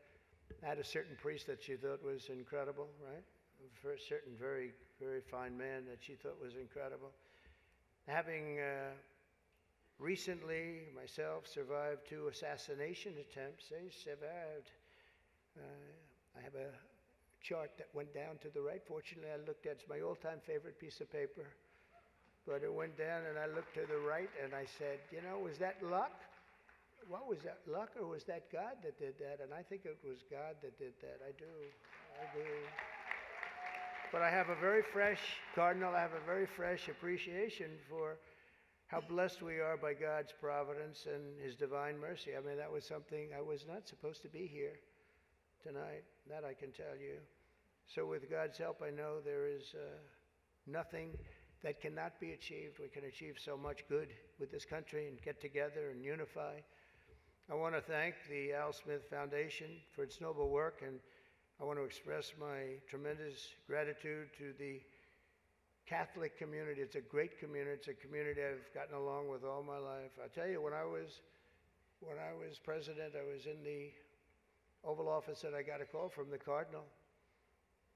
I had a certain priest that she thought was incredible, right? A certain very, very fine man that she thought was incredible. Having recently, myself, survived 2 assassination attempts. They survived. I have a chart that went down to the right. Fortunately, I looked at it's my all-time favorite piece of paper. But it went down, and I looked to the right, and I said, you know, was that luck? What was that, luck, or was that God that did that? And I think it was God that did that. I do. But I have a very fresh, Cardinal, I have a very fresh appreciation for how blessed we are by God's providence and His divine mercy. I mean, that was something, I was not supposed to be here tonight. That I can tell you. So with God's help, I know there is nothing that cannot be achieved. We can achieve so much good with this country and get together and unify. I want to thank the Al Smith Foundation for its noble work, and I want to express my tremendous gratitude to the Catholic community. It's a great community. It's a community I've gotten along with all my life. I tell you, when I was president, I was in the Oval Office, and I got a call from the Cardinal,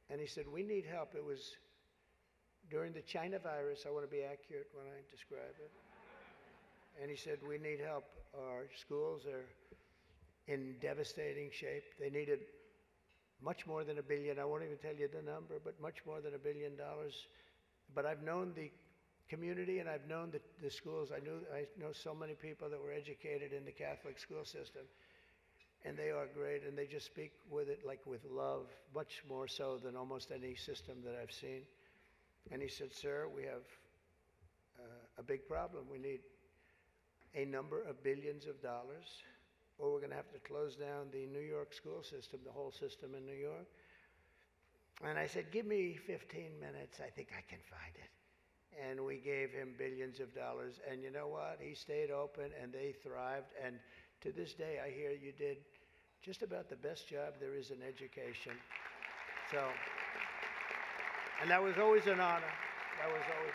and he said, we need help. It was during the China virus. I want to be accurate when I describe it. And he said, we need help. Our schools are in devastating shape. They needed much more than $1 billion. I won't even tell you the number, but much more than $1 billion. But I've known the community, and I've known the schools. I know so many people that were educated in the Catholic school system, and they are great, and they just speak with it like with love, much more so than almost any system that I've seen. And he said, sir, we have a big problem. We need a number of billions of dollars, or we're going to have to close down the New York school system, the whole system in New York. And I said, give me 15 minutes. I think I can find it. And we gave him billions of dollars. And you know what? He stayed open, and they thrived. And to this day, I hear you did just about the best job there is in education. So, and that was always an honor. That was always.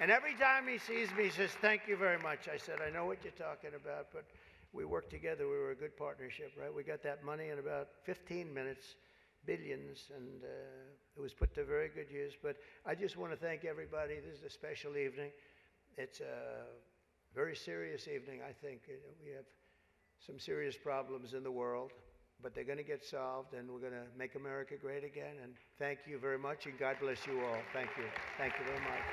And every time he sees me, he says, thank you very much. I said, I know what you're talking about, but we worked together. We were a good partnership, right? We got that money in about 15 minutes. billions, and it was put to very good use. But I just want to thank everybody. This is a special evening. It's a very serious evening, I think. We have some serious problems in the world, but they're going to get solved, and we're going to make America great again. And thank you very much, and God bless you all. Thank you. Thank you very much.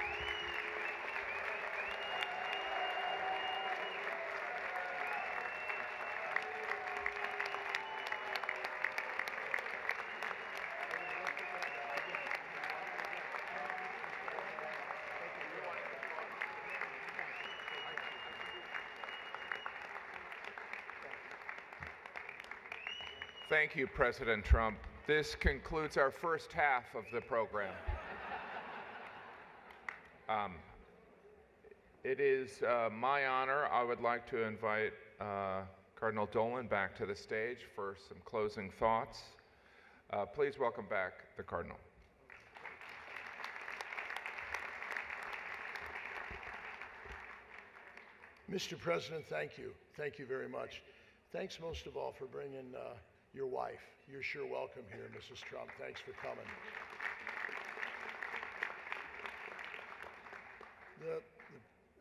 Thank you, President Trump. This concludes our first half of the program. It is my honor. I would like to invite Cardinal Dolan back to the stage for some closing thoughts. Please welcome back the Cardinal. Mr. President, thank you. Thank you very much. Thanks most of all for bringing your wife. You're sure welcome here, Mrs. Trump. Thanks for coming.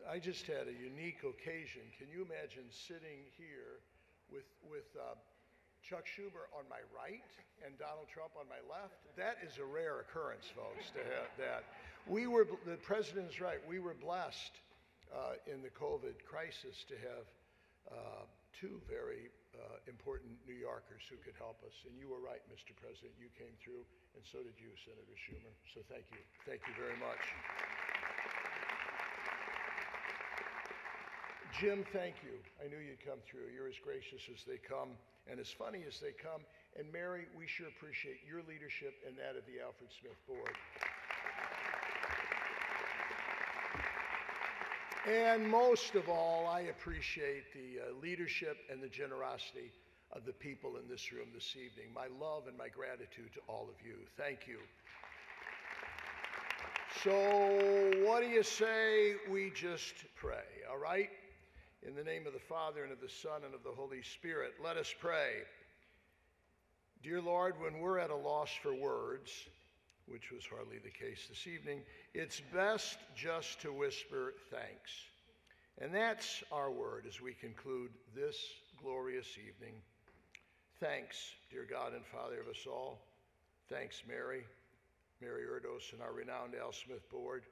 I just had a unique occasion. Can you imagine sitting here with Chuck Schumer on my right and Donald Trump on my left? That is a rare occurrence, folks, to have that. The president's right. We were blessed in the COVID crisis to have two very important New Yorkers who could help us. And you were right, Mr. President. You came through, and so did you, Senator Schumer. So thank you. Thank you very much. Jim, thank you. I knew you'd come through. You're as gracious as they come and as funny as they come. And Mary, we sure appreciate your leadership and that of the Alfred Smith Board. And most of all, I appreciate the leadership and the generosity of the people in this room this evening. My love and my gratitude to all of you. Thank you. So what do you say we just pray, all right? In the name of the Father, and of the Son, and of the Holy Spirit, let us pray. Dear Lord, when we're at a loss for words, which was hardly the case this evening, it's best just to whisper thanks. And that's our word as we conclude this glorious evening. Thanks, dear God and Father of us all. Thanks, Mary Erdos, and our renowned Al Smith Board,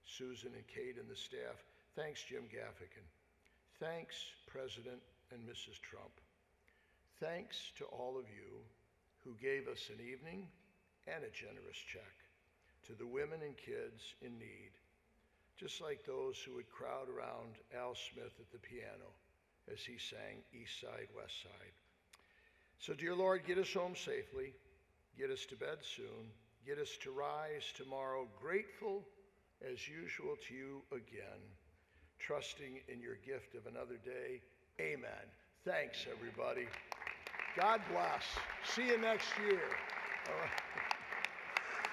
Susan and Kate and the staff. Thanks, Jim Gaffigan. Thanks, President and Mrs. Trump. Thanks to all of you who gave us an evening and a generous check, to the women and kids in need, just like those who would crowd around Al Smith at the piano as he sang East Side, West Side. So, dear Lord, get us home safely, get us to bed soon, get us to rise tomorrow grateful as usual to you again, trusting in your gift of another day. Amen. Thanks, everybody. God bless. See you next year. All right.